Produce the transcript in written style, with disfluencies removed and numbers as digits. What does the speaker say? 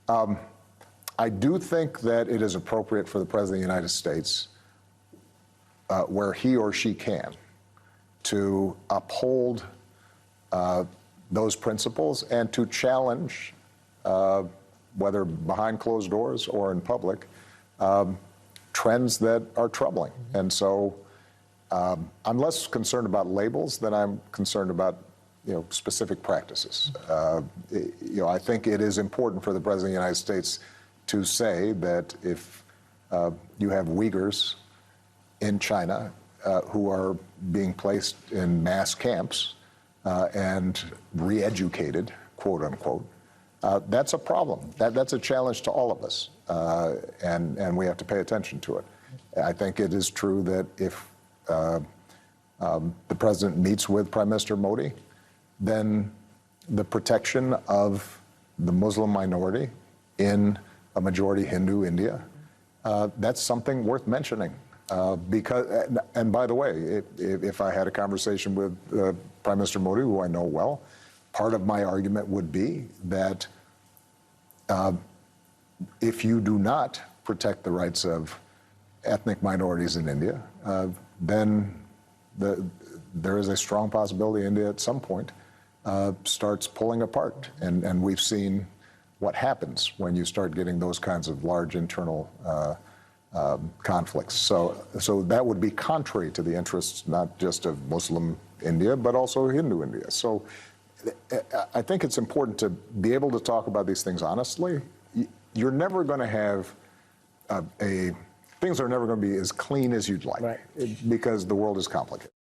I do think that it is appropriate for the President of the United States, where he or she can, to uphold those principles and to challenge, whether behind closed doors or in public, trends that are troubling. And so I'm less concerned about labels than I'm concerned about specific practices. I think it is important for the President of the United States to say that if you have Uyghurs in China who are being placed in mass camps and re-educated, quote unquote, that's a problem. That's a challenge to all of us, and we have to pay attention to it. I think it is true that if the President meets with Prime Minister Modi, then the protection of the Muslim minority in a majority Hindu India, that's something worth mentioning. Because, and by the way, if I had a conversation with Prime Minister Modi, who I know well, part of my argument would be that if you do not protect the rights of ethnic minorities in India, then there is a strong possibility India at some point starts pulling apart. And we've seen what happens when you start getting those kinds of large internal conflicts. So that would be contrary to the interests not just of Muslim India, but also Hindu India. So I think it's important to be able to talk about these things honestly. You're never going to have things are never going to be as clean as you'd like, right, because the world is complicated.